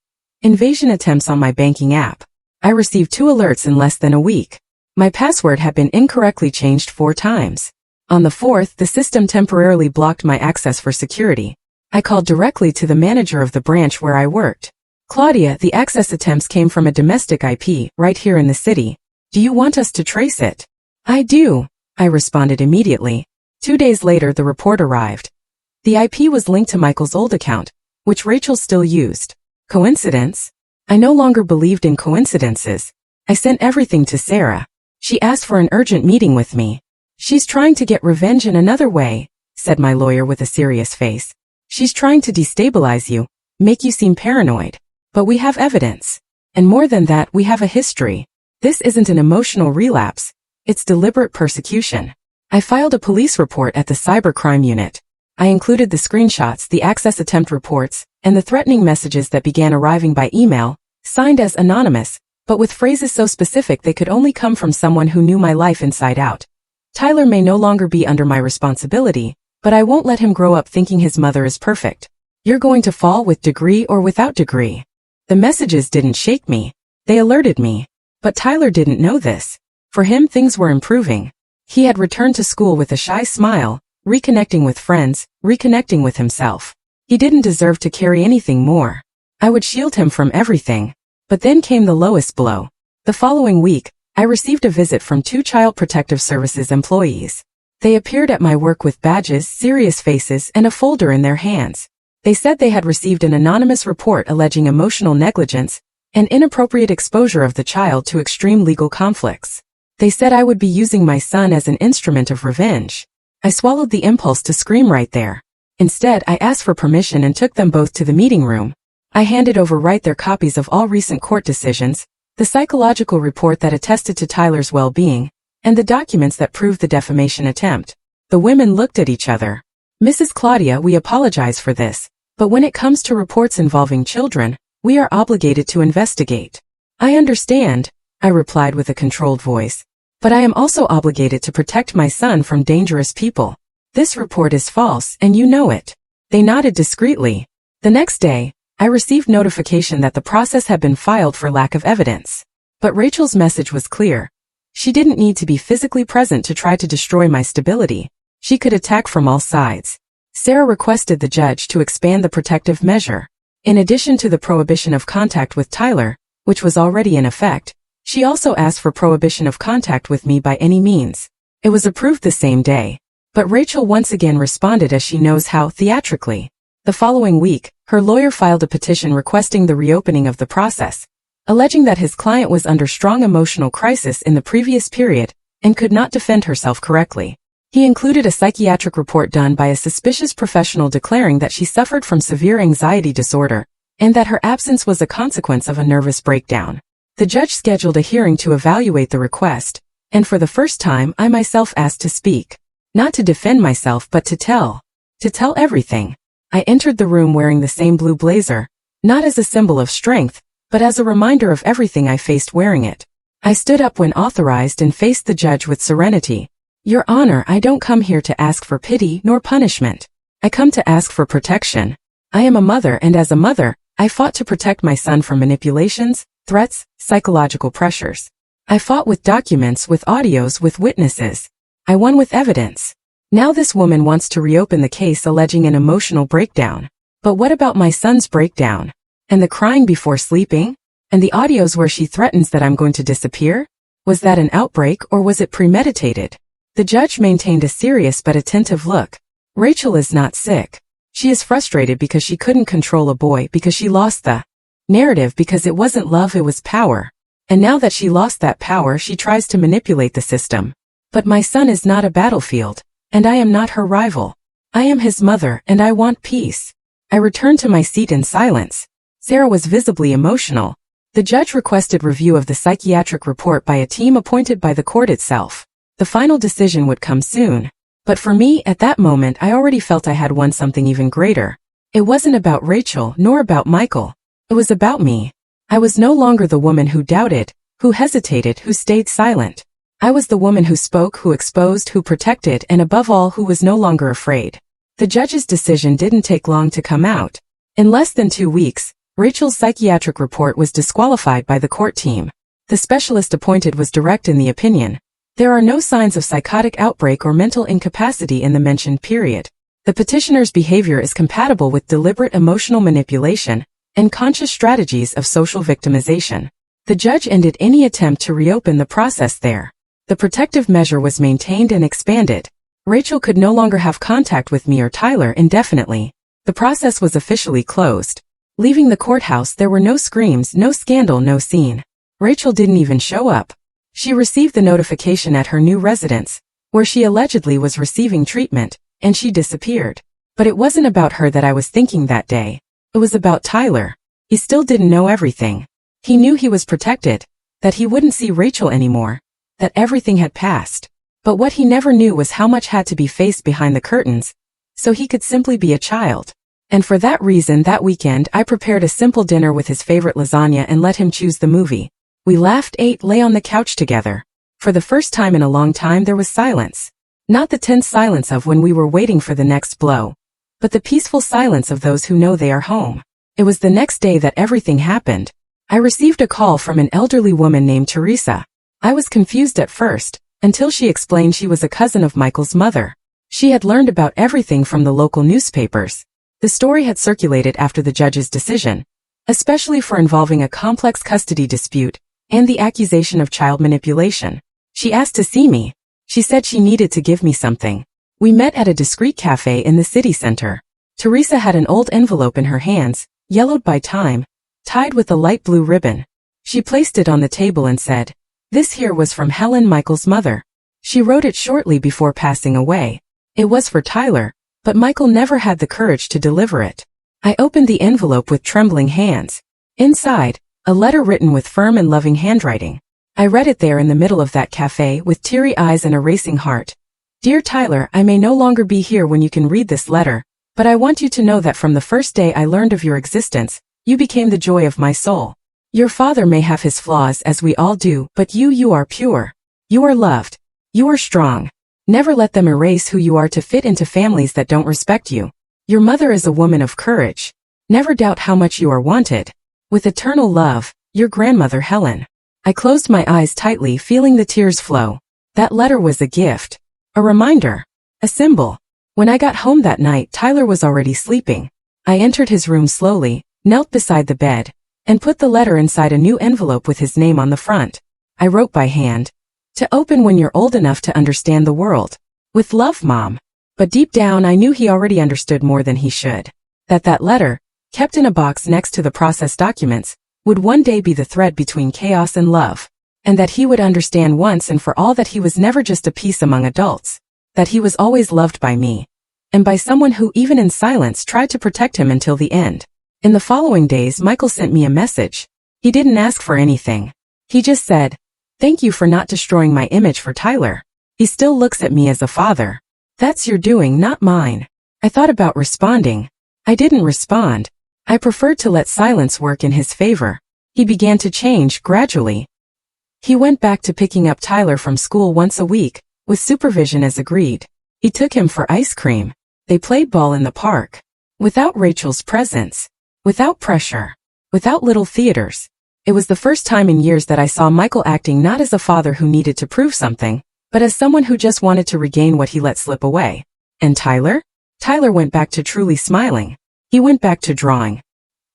Invasion attempts on my banking app. I received 2 alerts in less than a week. My password had been incorrectly changed 4 times. On the 4th, the system temporarily blocked my access for security. I called directly to the manager of the branch where I worked. "Claudia, the access attempts came from a domestic IP, right here in the city. Do you want us to trace it?" "I do," I responded immediately. 2 days later, the report arrived. The IP was linked to Michael's old account, which Rachel still used. Coincidence? I no longer believed in coincidences. I sent everything to Sarah. She asked for an urgent meeting with me. "She's trying to get revenge in another way," said my lawyer with a serious face. "She's trying to destabilize you, make you seem paranoid. But we have evidence. And more than that, we have a history. This isn't an emotional relapse. It's deliberate persecution." I filed a police report at the cybercrime unit. I included the screenshots, the access attempt reports, and the threatening messages that began arriving by email, signed as anonymous, but with phrases so specific they could only come from someone who knew my life inside out. Tyler may no longer be under my responsibility, but I won't let him grow up thinking his mother is perfect. You're going to fall with degree or without degree. The messages didn't shake me. They alerted me. But Tyler didn't know this. For him, things were improving. He had returned to school with a shy smile, reconnecting with friends, reconnecting with himself. He didn't deserve to carry anything more. I would shield him from everything. But then came the lowest blow. The following week, I received a visit from 2 Child Protective Services employees. They appeared at my work with badges, serious faces, and a folder in their hands. They said they had received an anonymous report alleging emotional negligence and inappropriate exposure of the child to extreme legal conflicts. They said I would be using my son as an instrument of revenge. I swallowed the impulse to scream right there. Instead, I asked for permission and took them both to the meeting room. I handed over their copies of all recent court decisions, the psychological report that attested to Tyler's well-being, and the documents that proved the defamation attempt. The women looked at each other. "Mrs. Claudia, we apologize for this, but when it comes to reports involving children, we are obligated to investigate." "I understand," I replied with a controlled voice. "But I am also obligated to protect my son from dangerous people. This report is false, and you know it." They nodded discreetly. The next day, I received notification that the process had been filed for lack of evidence. But Rachel's message was clear. She didn't need to be physically present to try to destroy my stability. She could attack from all sides. Sarah requested the judge to expand the protective measure. In addition to the prohibition of contact with Tyler, which was already in effect, she also asked for prohibition of contact with me by any means. It was approved the same day. But Rachel once again responded as she knows how, theatrically. The following week, her lawyer filed a petition requesting the reopening of the process, alleging that his client was under strong emotional crisis in the previous period and could not defend herself correctly. He included a psychiatric report done by a suspicious professional declaring that she suffered from severe anxiety disorder and that her absence was a consequence of a nervous breakdown. The judge scheduled a hearing to evaluate the request, and for the first time I myself asked to speak. Not to defend myself but to tell. To tell everything. I entered the room wearing the same blue blazer, not as a symbol of strength, but as a reminder of everything I faced wearing it. I stood up when authorized and faced the judge with serenity. Your Honor, I don't come here to ask for pity nor punishment. I come to ask for protection. I am a mother, and as a mother, I fought to protect my son from manipulations, threats, psychological pressures. I fought with documents, with audios, with witnesses. I won with evidence. Now this woman wants to reopen the case alleging an emotional breakdown. But what about my son's breakdown? And the crying before sleeping? And the audios where she threatens that I'm going to disappear? Was that an outbreak or was it premeditated? The judge maintained a serious but attentive look. Rachel is not sick. She is frustrated because she couldn't control a boy, because she lost the narrative, because it wasn't love, it was power. And now that she lost that power, she tries to manipulate the system. But my son is not a battlefield, and I am not her rival. I am his mother, and I want peace. I returned to my seat in silence. Sarah was visibly emotional. The judge requested review of the psychiatric report by a team appointed by the court itself. The final decision would come soon. But for me, at that moment, I already felt I had won something even greater. It wasn't about Rachel, nor about Michael. It was about me. I was no longer the woman who doubted, who hesitated, who stayed silent. I was the woman who spoke, who exposed, who protected, and above all, who was no longer afraid. The judge's decision didn't take long to come out. In less than 2 weeks, Rachel's psychiatric report was disqualified by the court team. The specialist appointed was direct in the opinion. There are no signs of psychotic outbreak or mental incapacity in the mentioned period. The petitioner's behavior is compatible with deliberate emotional manipulation and conscious strategies of social victimization. The judge ended any attempt to reopen the process there. The protective measure was maintained and expanded. Rachel could no longer have contact with me or Tyler indefinitely. The process was officially closed. Leaving the courthouse, there were no screams, no scandal, no scene. Rachel didn't even show up. She received the notification at her new residence, where she allegedly was receiving treatment, and she disappeared. But it wasn't about her that I was thinking that day. It was about Tyler. He still didn't know everything. He knew he was protected, that he wouldn't see Rachel anymore, that everything had passed. But what he never knew was how much had to be faced behind the curtains, so he could simply be a child. And for that reason, that weekend, I prepared a simple dinner with his favorite lasagna and let him choose the movie. We laughed, ate, lay on the couch together. For the first time in a long time, there was silence. Not the tense silence of when we were waiting for the next blow, but the peaceful silence of those who know they are home. It was the next day that everything happened. I received a call from an elderly woman named Teresa. I was confused at first, until she explained she was a cousin of Michael's mother. She had learned about everything from the local newspapers. The story had circulated after the judge's decision, especially for involving a complex custody dispute and the accusation of child manipulation. She asked to see me. She said she needed to give me something. We met at a discreet cafe in the city center. Teresa had an old envelope in her hands, yellowed by time, tied with a light blue ribbon. She placed it on the table and said, "This here was from Helen, Michael's mother. She wrote it shortly before passing away. It was for Tyler, but Michael never had the courage to deliver it." I opened the envelope with trembling hands. Inside, a letter written with firm and loving handwriting. I read it there in the middle of that cafe with teary eyes and a racing heart. "Dear Tyler, I may no longer be here when you can read this letter, but I want you to know that from the first day I learned of your existence, you became the joy of my soul. Your father may have his flaws, as we all do, but you are pure. You are loved. You are strong. Never let them erase who you are to fit into families that don't respect you. Your mother is a woman of courage. Never doubt how much you are wanted. With eternal love, your grandmother Helen." I closed my eyes tightly, feeling the tears flow. That letter was a gift. A reminder. A symbol. When I got home that night, Tyler was already sleeping. I entered his room slowly, knelt beside the bed, and put the letter inside a new envelope with his name on the front. I wrote by hand. "To open when you're old enough to understand the world. With love, Mom." But deep down I knew he already understood more than he should. That letter, kept in a box next to the process documents, would one day be the thread between chaos and love. And that he would understand once and for all that he was never just a piece among adults. That he was always loved by me. And by someone who even in silence tried to protect him until the end. In the following days, Michael sent me a message. He didn't ask for anything. He just said, "Thank you for not destroying my image for Tyler. He still looks at me as a father. That's your doing, not mine." I thought about responding. I didn't respond. I preferred to let silence work in his favor. He began to change gradually. He went back to picking up Tyler from school once a week, with supervision as agreed. He took him for ice cream. They played ball in the park. Without Rachel's presence. Without pressure. Without little theaters. It was the first time in years that I saw Michael acting not as a father who needed to prove something, but as someone who just wanted to regain what he let slip away. And Tyler? Tyler went back to truly smiling. He went back to drawing.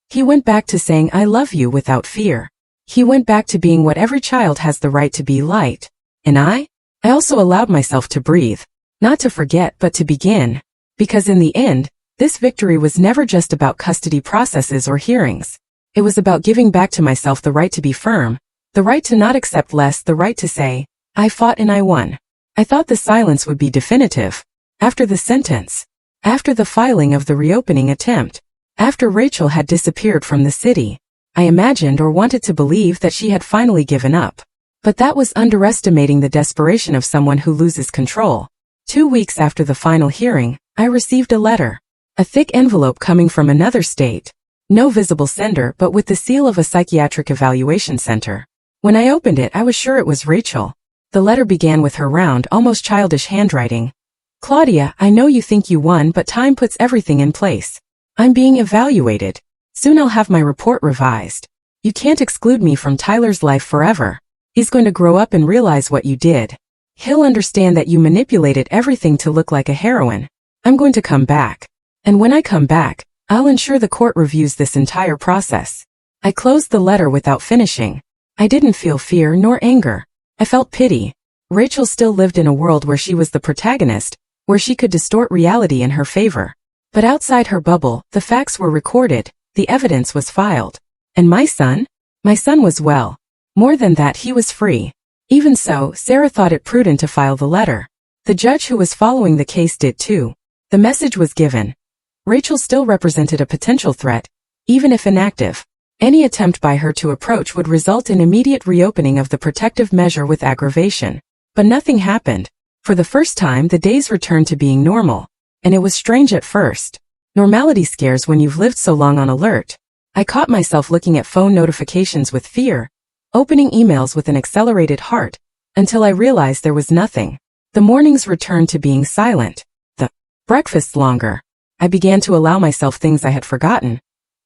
He went back to saying "I love you" without fear. He went back to being what every child has the right to be, light. And I also allowed myself to breathe. Not to forget, but to begin. Because in the end, this victory was never just about custody processes or hearings. It was about giving back to myself the right to be firm, the right to not accept less, the right to say, "I fought and I won." I thought the silence would be definitive. After the sentence. After the filing of the reopening attempt. After Rachel had disappeared from the city. I imagined or wanted to believe that she had finally given up. But that was underestimating the desperation of someone who loses control. 2 weeks after the final hearing, I received a letter. A thick envelope coming from another state. No visible sender, but with the seal of a psychiatric evaluation center. When I opened it, I was sure it was Rachel. The letter began with her round, almost childish handwriting. "Claudia, I know you think you won, but time puts everything in place. I'm being evaluated. Soon I'll have my report revised. You can't exclude me from Tyler's life forever. He's going to grow up and realize what you did. He'll understand that you manipulated everything to look like a heroine. I'm going to come back. And when I come back, I'll ensure the court reviews this entire process." I closed the letter without finishing. I didn't feel fear nor anger. I felt pity. Rachel still lived in a world where she was the protagonist, where she could distort reality in her favor. But outside her bubble, the facts were recorded, the evidence was filed. And my son? My son was well. More than that, he was free. Even so, Sarah thought it prudent to file the letter. The judge who was following the case did too. The message was given. Rachel still represented a potential threat, even if inactive. Any attempt by her to approach would result in immediate reopening of the protective measure with aggravation. But nothing happened. For the first time, the days returned to being normal. And it was strange at first. Normality scares when you've lived so long on alert. I caught myself looking at phone notifications with fear, opening emails with an accelerated heart, until I realized there was nothing. The mornings returned to being silent. The breakfasts longer. I began to allow myself things I had forgotten.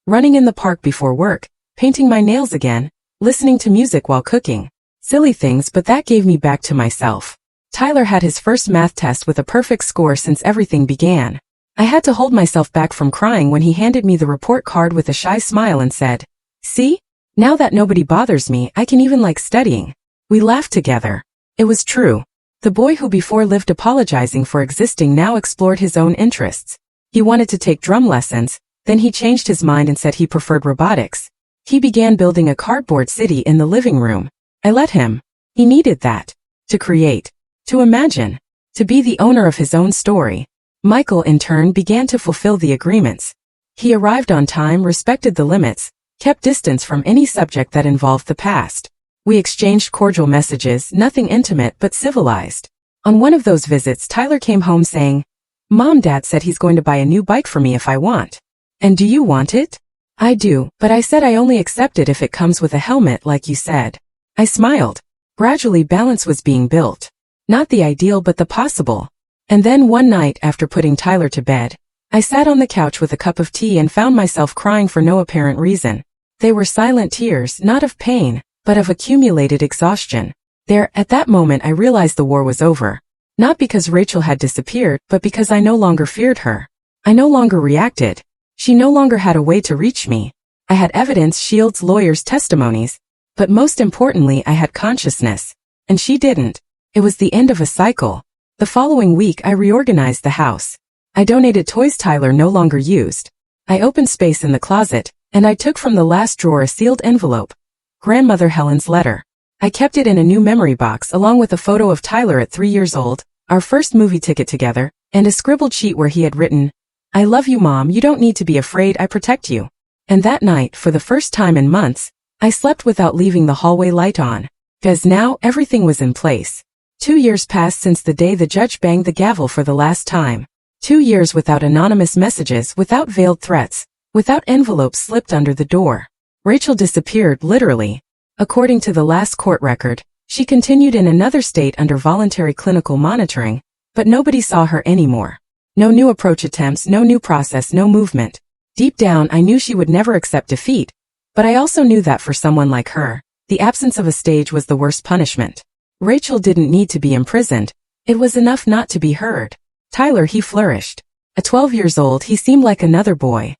Running in the park before work, painting my nails again, listening to music while cooking. Silly things, but that gave me back to myself. Tyler had his first math test with a perfect score since everything began. I had to hold myself back from crying when he handed me the report card with a shy smile and said, "See? Now that nobody bothers me, I can even like studying." We laughed together. It was true. The boy who before lived apologizing for existing now explored his own interests. He wanted to take drum lessons, then he changed his mind and said he preferred robotics. He began building a cardboard city in the living room. I let him. He needed that. To create. To imagine. To be the owner of his own story. Michael, in turn, began to fulfill the agreements. He arrived on time, respected the limits, kept distance from any subject that involved the past. We exchanged cordial messages, nothing intimate but civilized. On one of those visits, Tyler came home saying, "Mom, Dad said he's going to buy a new bike for me if I want. And do you want it?" "I do, but I said I only accept it if it comes with a helmet like you said." I smiled. Gradually, balance was being built. Not the ideal but the possible. And then one night, after putting Tyler to bed, I sat on the couch with a cup of tea and found myself crying for no apparent reason. They were silent tears, not of pain, but of accumulated exhaustion. There, at that moment, I realized the war was over. Not because Rachel had disappeared, but because I no longer feared her. I no longer reacted. She no longer had a way to reach me. I had evidence, shields, lawyers, testimonies. But most importantly, I had consciousness. And she didn't. It was the end of a cycle. The following week, I reorganized the house. I donated toys Tyler no longer used. I opened space in the closet, and I took from the last drawer a sealed envelope. Grandmother Helen's letter. I kept it in a new memory box along with a photo of Tyler at 3 years old, our first movie ticket together, and a scribbled sheet where he had written, "I love you, Mom, you don't need to be afraid, I protect you." And that night, for the first time in months, I slept without leaving the hallway light on. Because now everything was in place. 2 years passed since the day the judge banged the gavel for the last time. 2 years without anonymous messages, without veiled threats, without envelopes slipped under the door. Rachel disappeared, literally. According to the last court record, she continued in another state under voluntary clinical monitoring, but nobody saw her anymore. No new approach attempts, no new process, no movement. Deep down, I knew she would never accept defeat, but I also knew that for someone like her, the absence of a stage was the worst punishment. Rachel didn't need to be imprisoned. It was enough not to be heard. Tyler, he flourished. At 12 years old, he seemed like another boy.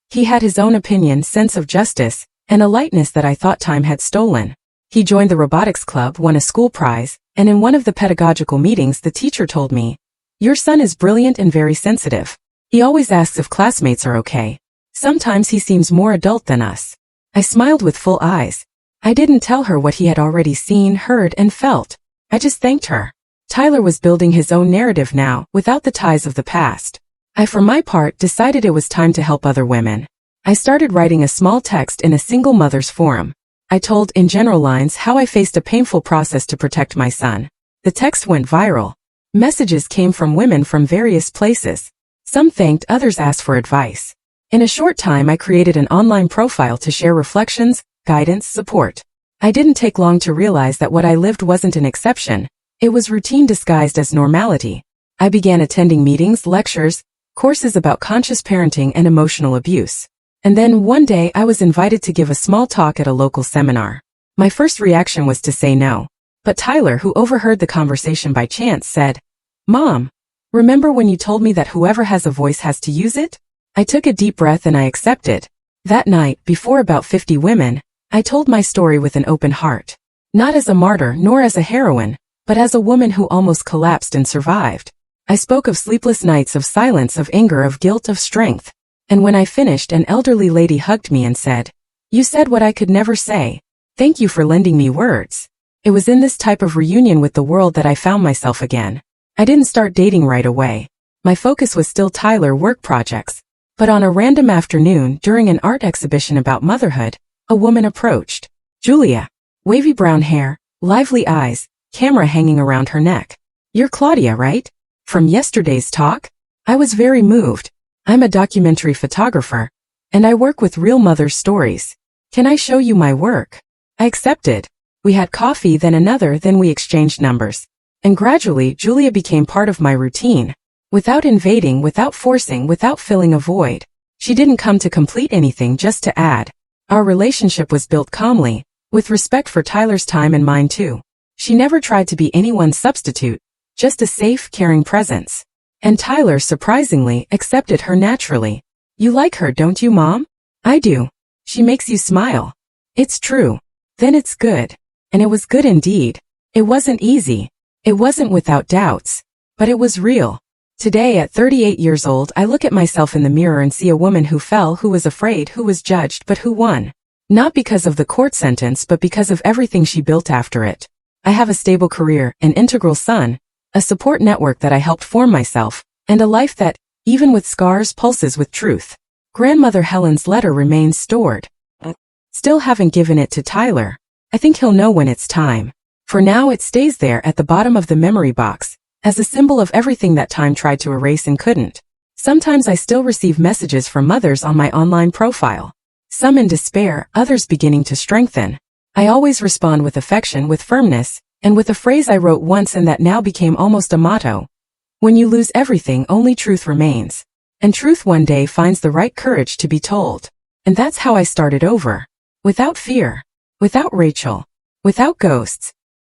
He had his own opinion, sense of justice, and a lightness that I thought time had stolen. He joined the robotics club, won a school prize, and in one of the pedagogical meetings the teacher told me, "Your son is brilliant and very sensitive. He always asks if classmates are okay. Sometimes he seems more adult than us." I smiled with full eyes. I didn't tell her what he had already seen, heard, and felt. I just thanked her. Tyler was building his own narrative now, without the ties of the past. I, for my part, decided it was time to help other women. I started writing a small text in a single mother's forum. I told, in general lines, how I faced a painful process to protect my son. The text went viral. Messages came from women from various places. Some thanked, others asked for advice. In a short time, I created an online profile to share reflections, guidance, support. I didn't take long to realize that what I lived wasn't an exception. It was routine disguised as normality. I began attending meetings, lectures, courses about conscious parenting and emotional abuse. And then one day I was invited to give a small talk at a local seminar. My first reaction was to say no. But Tyler, who overheard the conversation by chance, said, "Mom, remember when you told me that whoever has a voice has to use it?" I took a deep breath and I accepted. That night, before about 50 women, I told my story with an open heart. Not as a martyr nor as a heroine, but as a woman who almost collapsed and survived. I spoke of sleepless nights, of silence, of anger, of guilt, of strength. And when I finished, an elderly lady hugged me and said, "You said what I could never say. Thank you for lending me words." It was in this type of reunion with the world that I found myself again. I didn't start dating right away. My focus was still Tyler work projects. But on a random afternoon, during an art exhibition about motherhood, a woman approached. Julia. Wavy brown hair, lively eyes, camera hanging around her neck. "You're Claudia, right? From yesterday's talk?" I was very moved. I'm a documentary photographer, and I work with real mother stories. "Can I show you my work?" I accepted. We had coffee, then another, then we exchanged numbers. And gradually, Julia became part of my routine. Without invading, without forcing, without filling a void. She didn't come to complete anything, just to add. Our relationship was built calmly, with respect for Tyler's time and mine too. She never tried to be anyone's substitute, just a safe, caring presence. And Tyler, surprisingly, accepted her naturally. "You like her, don't you, Mom?" "I do. She makes you smile." "It's true." "Then it's good." And it was good indeed. It wasn't easy. It wasn't without doubts. But it was real. Today, at 38 years old, I look at myself in the mirror and see a woman who fell, who was afraid, who was judged, but who won. Not because of the court sentence, but because of everything she built after it. I have a stable career, an integral son, a support network that I helped form myself, and a life that, even with scars, pulses with truth. Grandmother Helen's letter remains stored. Still haven't given it to Tyler. I think he'll know when it's time. For now, it stays there at the bottom of the memory box, as a symbol of everything that time tried to erase and couldn't. Sometimes I still receive messages from mothers on my online profile. Some in despair, others beginning to strengthen. I always respond with affection, with firmness, and with a phrase I wrote once and that now became almost a motto. When you lose everything, only truth remains. And truth one day finds the right courage to be told. And that's how I started over. Without fear. Without Rachel. Without ghosts.